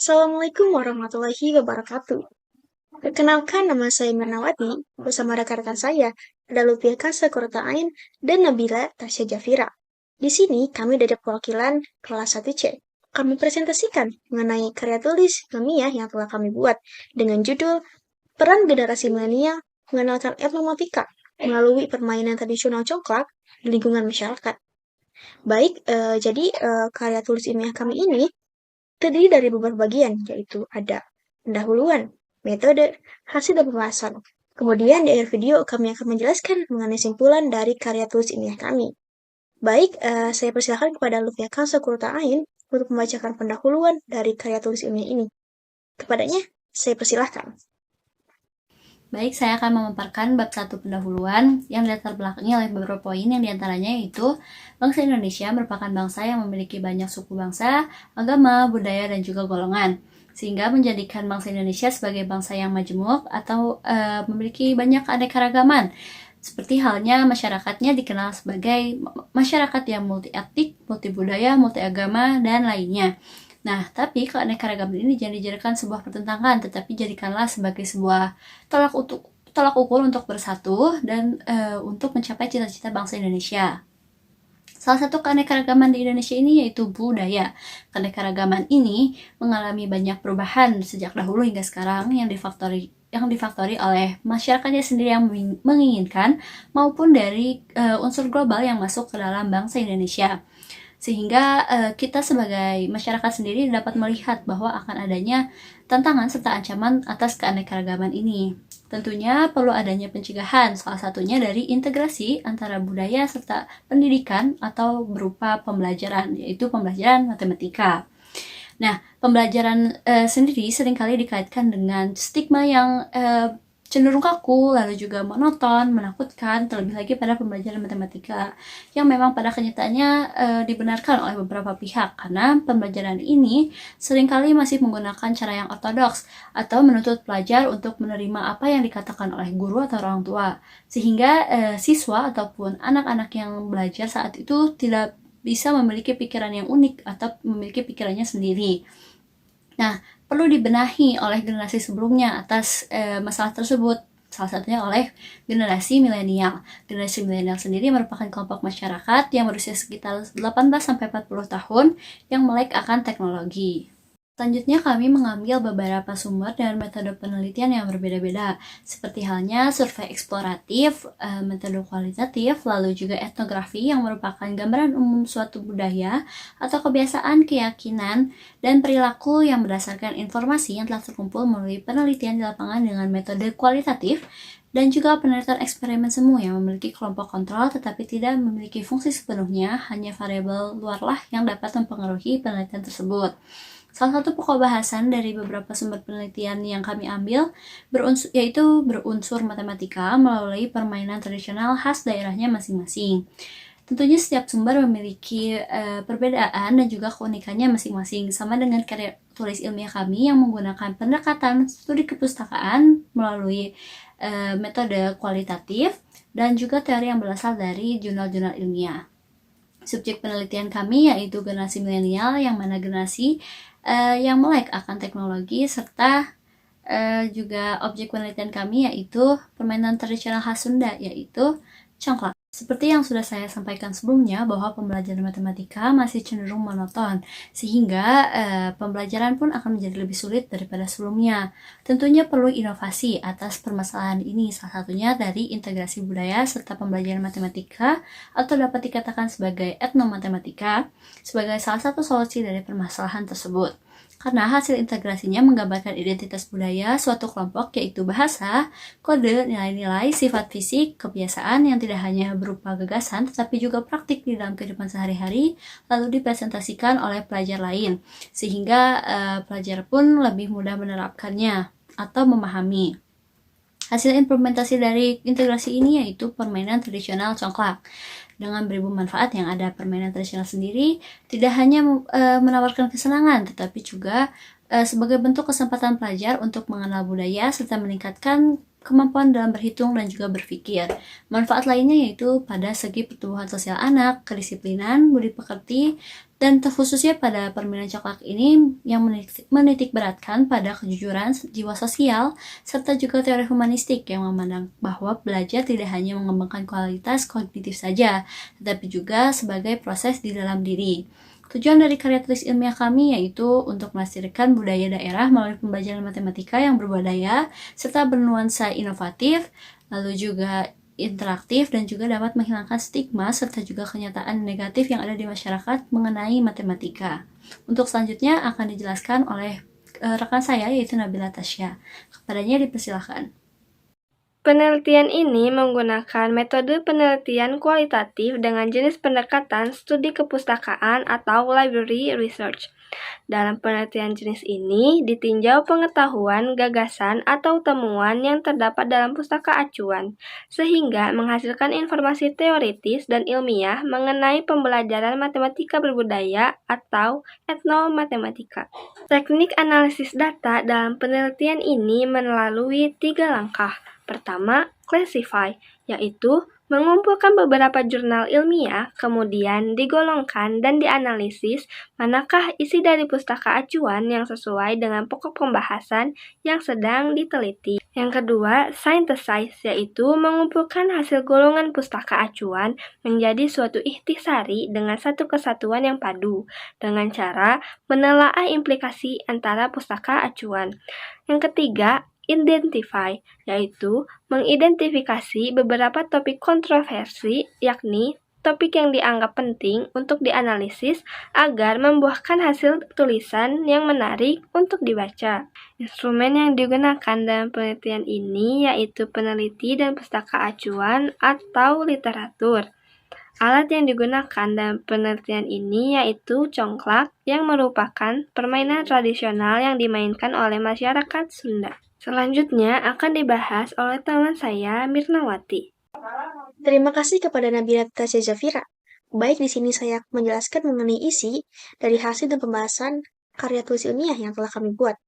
Assalamualaikum warahmatullahi wabarakatuh. Perkenalkan, nama saya Mirnawati. Bersama rekan-rekan saya, ada Lutfi Kasa Kurtain dan Nabila Tasya Jafira. Di sini kami dari perwakilan kelas 1C. Kami presentasikan mengenai karya tulis ilmiah yang telah kami buat dengan judul Peran Generasi Milenial Mengenalkan Etnomatika melalui permainan tradisional congklak di lingkungan masyarakat. Baik, karya tulis ilmiah kami ini terdiri dari beberapa bagian, yaitu ada pendahuluan, metode, hasil dan pembahasan. Kemudian di akhir video kami akan menjelaskan mengenai simpulan dari karya tulis ilmiah kami. Baik, saya persilahkan kepada Lutfi Kansa Kurtain untuk membacakan pendahuluan dari karya tulis ilmiah ini. Kepadanya, saya persilahkan. Baik, saya akan memaparkan bab 1 pendahuluan yang dilatar belakangi oleh beberapa poin yang diantaranya yaitu bangsa Indonesia merupakan bangsa yang memiliki banyak suku bangsa, agama, budaya, dan juga golongan, sehingga menjadikan bangsa Indonesia sebagai bangsa yang majemuk atau memiliki banyak keanekaragaman. Seperti halnya masyarakatnya dikenal sebagai masyarakat yang multi etnik, multi budaya, multi agama, dan lainnya. Nah, tapi keanekaragaman ini jangan dijadikan sebuah pertentangan, tetapi jadikanlah sebagai sebuah tolak ukur untuk bersatu dan untuk mencapai cita-cita bangsa Indonesia. Salah satu keanekaragaman di Indonesia ini yaitu budaya. Keanekaragaman ini mengalami banyak perubahan sejak dahulu hingga sekarang yang difaktori oleh masyarakatnya sendiri yang menginginkan maupun dari unsur global yang masuk ke dalam bangsa Indonesia. Sehingga kita sebagai masyarakat sendiri dapat melihat bahwa akan adanya tantangan serta ancaman atas keanekaragaman ini. Tentunya perlu adanya pencegahan, salah satunya dari integrasi antara budaya serta pendidikan atau berupa pembelajaran, yaitu pembelajaran matematika. Nah, pembelajaran sendiri seringkali dikaitkan dengan stigma yang cenderung kaku, lalu juga monoton, menakutkan, terlebih lagi pada pembelajaran matematika yang memang pada kenyataannya dibenarkan oleh beberapa pihak karena pembelajaran ini seringkali masih menggunakan cara yang ortodoks atau menuntut pelajar untuk menerima apa yang dikatakan oleh guru atau orang tua, sehingga siswa ataupun anak-anak yang belajar saat itu tidak bisa memiliki pikiran yang unik atau memiliki pikirannya sendiri. Nah, perlu dibenahi oleh generasi sebelumnya atas masalah tersebut. Salah satunya oleh generasi milenial. Generasi milenial sendiri merupakan kelompok masyarakat yang berusia sekitar 18-40 tahun yang melek akan teknologi. Selanjutnya kami mengambil beberapa sumber dan metode penelitian yang berbeda-beda, seperti halnya survei eksploratif, metode kualitatif, lalu juga etnografi yang merupakan gambaran umum suatu budaya atau kebiasaan, keyakinan, dan perilaku yang berdasarkan informasi yang telah terkumpul melalui penelitian di lapangan dengan metode kualitatif, dan juga penelitian eksperimen semu yang memiliki kelompok kontrol tetapi tidak memiliki fungsi sepenuhnya, hanya variabel luarlah yang dapat mempengaruhi penelitian tersebut. Salah satu pokok bahasan dari beberapa sumber penelitian yang kami ambil yaitu berunsur matematika melalui permainan tradisional khas daerahnya masing-masing. Tentunya setiap sumber memiliki perbedaan dan juga keunikannya masing-masing, sama dengan karya tulis ilmiah kami yang menggunakan pendekatan studi kepustakaan melalui metode kualitatif dan juga teori yang berasal dari jurnal-jurnal ilmiah. Subjek penelitian kami yaitu generasi milenial, yang mana generasi yang melek akan teknologi, serta juga objek penelitian kami yaitu permainan tradisional khas Sunda, yaitu congklak. Seperti yang sudah saya sampaikan sebelumnya, bahwa pembelajaran matematika masih cenderung monoton, sehingga pembelajaran pun akan menjadi lebih sulit daripada sebelumnya. Tentunya perlu inovasi atas permasalahan ini, salah satunya dari integrasi budaya serta pembelajaran matematika, atau dapat dikatakan sebagai etnomatematika, sebagai salah satu solusi dari permasalahan tersebut. Karena hasil integrasinya menggambarkan identitas budaya suatu kelompok, yaitu bahasa, kode, nilai-nilai, sifat fisik, kebiasaan yang tidak hanya berupa gagasan tetapi juga praktik di dalam kehidupan sehari-hari, lalu dipresentasikan oleh pelajar lain, sehingga pelajar pun lebih mudah menerapkannya atau memahami. Hasil implementasi dari integrasi ini yaitu permainan tradisional congklak. Dengan beribu manfaat yang ada permainan tradisional sendiri tidak hanya menawarkan kesenangan, tetapi juga sebagai bentuk kesempatan pelajar untuk mengenal budaya serta meningkatkan kemampuan dalam berhitung dan juga berpikir. Manfaat lainnya yaitu pada segi pertumbuhan sosial anak, kedisiplinan, budi pekerti, Dan terkhususnya pada permainan coklat ini yang menitik beratkan pada kejujuran, jiwa sosial, serta juga teori humanistik yang memandang bahwa belajar tidak hanya mengembangkan kualitas kognitif saja, tetapi juga sebagai proses di dalam diri. Tujuan dari karya tulis ilmiah kami yaitu untuk melestarikan budaya daerah melalui pembelajaran matematika yang berbudaya, serta bernuansa inovatif, lalu juga interaktif dan juga dapat menghilangkan stigma serta juga kenyataan negatif yang ada di masyarakat mengenai matematika. Untuk selanjutnya akan dijelaskan oleh rekan saya yaitu Nabila Tasya. Kepadanya dipersilakan. Penelitian ini menggunakan metode penelitian kualitatif dengan jenis pendekatan studi kepustakaan atau library research. Dalam penelitian jenis ini, ditinjau pengetahuan, gagasan, atau temuan yang terdapat dalam pustaka acuan, sehingga menghasilkan informasi teoritis dan ilmiah mengenai pembelajaran matematika berbudaya atau etnomatematika. Teknik analisis data dalam penelitian ini melalui 3 langkah. Pertama, classify, yaitu mengumpulkan beberapa jurnal ilmiah, kemudian digolongkan dan dianalisis manakah isi dari pustaka acuan yang sesuai dengan pokok pembahasan yang sedang diteliti. Yang kedua, synthesize, yaitu mengumpulkan hasil golongan pustaka acuan menjadi suatu ikhtisari dengan satu kesatuan yang padu, dengan cara menelaah implikasi antara pustaka acuan. Yang ketiga, identify, yaitu mengidentifikasi beberapa topik kontroversi, yakni topik yang dianggap penting untuk dianalisis agar membuahkan hasil tulisan yang menarik untuk dibaca. Instrumen yang digunakan dalam penelitian ini yaitu peneliti dan pustaka acuan atau literatur. Alat yang digunakan dalam penelitian ini yaitu congklak yang merupakan permainan tradisional yang dimainkan oleh masyarakat Sunda. Selanjutnya akan dibahas oleh teman saya, Mirnawati. Terima kasih kepada Nabila Tasya Zafira. Baik, di sini saya menjelaskan mengenai isi dari hasil dan pembahasan karya tulis ilmiah yang telah kami buat.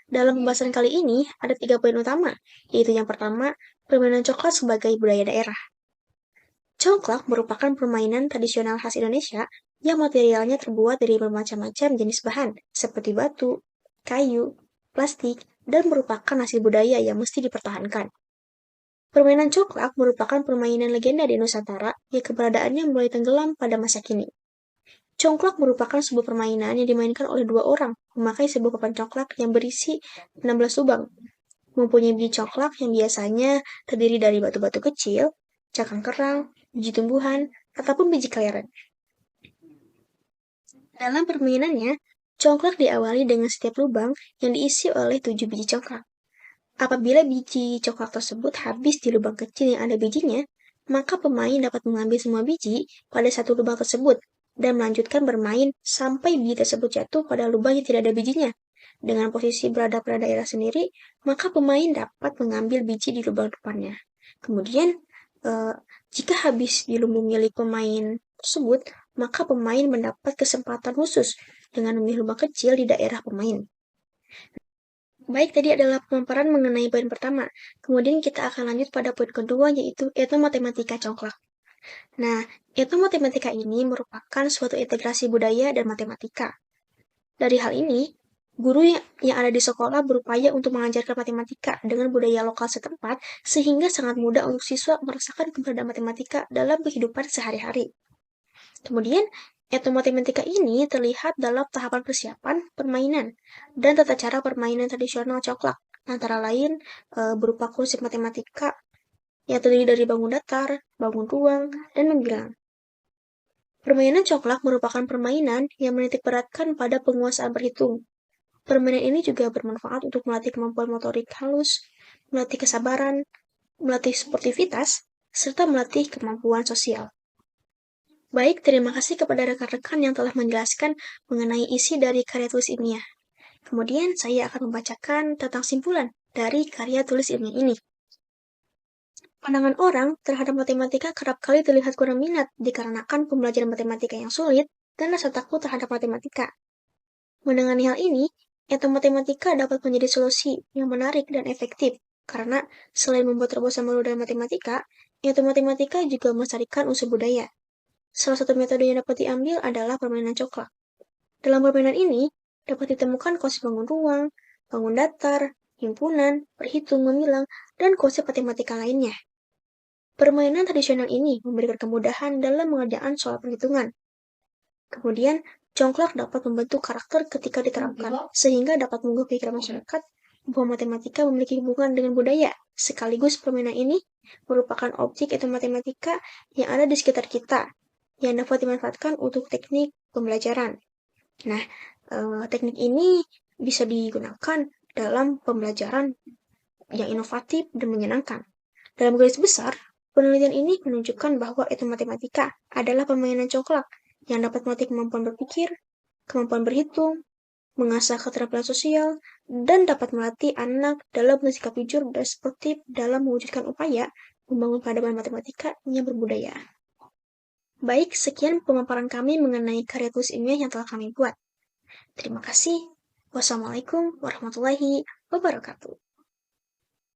Dalam pembahasan kali ini, ada 3 poin utama, yaitu yang pertama, permainan coklat sebagai budaya daerah. Congklak merupakan permainan tradisional khas Indonesia yang materialnya terbuat dari bermacam-macam jenis bahan, seperti batu, kayu, plastik, dan merupakan hasil budaya yang mesti dipertahankan. Permainan congklak merupakan permainan legenda di Nusantara yang keberadaannya mulai tenggelam pada masa kini. Congklak merupakan sebuah permainan yang dimainkan oleh 2 orang memakai sebuah papan congklak yang berisi 16 lubang, mempunyai biji congklak yang biasanya terdiri dari batu-batu kecil, cangkang kerang, biji tumbuhan, ataupun biji keleren. Dalam permainannya, congklak diawali dengan setiap lubang yang diisi oleh 7 biji congklak. Apabila biji congklak tersebut habis di lubang kecil yang ada bijinya, maka pemain dapat mengambil semua biji pada satu lubang tersebut dan melanjutkan bermain sampai biji tersebut jatuh pada lubang yang tidak ada bijinya. Dengan posisi berada pada daerah sendiri, maka pemain dapat mengambil biji di lubang depannya. Kemudian, jika habis di lumbung milik pemain tersebut, maka pemain mendapat kesempatan khusus dengan memilih lubang kecil di daerah pemain. Baik, tadi adalah pemaparan mengenai poin pertama. Kemudian kita akan lanjut pada poin kedua, yaitu etnomatematika congklak. Nah, etnomatematika ini merupakan suatu integrasi budaya dan matematika. Dari hal ini, guru yang ada di sekolah berupaya untuk mengajarkan matematika dengan budaya lokal setempat, sehingga sangat mudah untuk siswa merasakan keberadaan matematika dalam kehidupan sehari-hari. Kemudian, etnomatematika ini terlihat dalam tahapan persiapan permainan dan tata cara permainan tradisional congklak, antara lain berupa konsep matematika yang terdiri dari bangun datar, bangun ruang, dan membilang. Permainan congklak merupakan permainan yang menitik beratkan pada penguasaan berhitung. Permainan ini juga bermanfaat untuk melatih kemampuan motorik halus, melatih kesabaran, melatih sportivitas, serta melatih kemampuan sosial. Baik, terima kasih kepada rekan-rekan yang telah menjelaskan mengenai isi dari karya tulis ilmiah. Kemudian saya akan membacakan tentang simpulan dari karya tulis ilmiah ini. Pandangan orang terhadap matematika kerap kali terlihat kurang minat dikarenakan pembelajaran matematika yang sulit dan rasa takut terhadap matematika. Menangani hal ini, etnomatematika dapat menjadi solusi yang menarik dan efektif karena selain membuat terobosan baru dalam matematika, etnomatematika juga melestarikan unsur budaya. Salah satu metode yang dapat diambil adalah permainan coklat. Dalam permainan ini, dapat ditemukan konsep bangun ruang, bangun datar, himpunan, berhitung, memilang, dan konsep matematika lainnya. Permainan tradisional ini memberikan kemudahan dalam mengerjakan soal perhitungan. Kemudian, congklak dapat membentuk karakter ketika diterapkan, sehingga dapat menggugah pikiran masyarakat bahwa matematika memiliki hubungan dengan budaya. Sekaligus permainan ini merupakan objek atau matematika yang ada di sekitar kita, yang dapat dimanfaatkan untuk teknik pembelajaran. Nah, teknik ini bisa digunakan dalam pembelajaran yang inovatif dan menyenangkan. Dalam garis besar, penelitian ini menunjukkan bahwa matematika adalah permainan congklak yang dapat melatih kemampuan berpikir, kemampuan berhitung, mengasah keterampilan sosial, dan dapat melatih anak dalam bersikap jujur dan sportif dalam mewujudkan upaya membangun peradaban matematika yang berbudaya. Baik, sekian pemaparan kami mengenai karya tulis ilmiah yang telah kami buat. Terima kasih. Wassalamualaikum warahmatullahi wabarakatuh.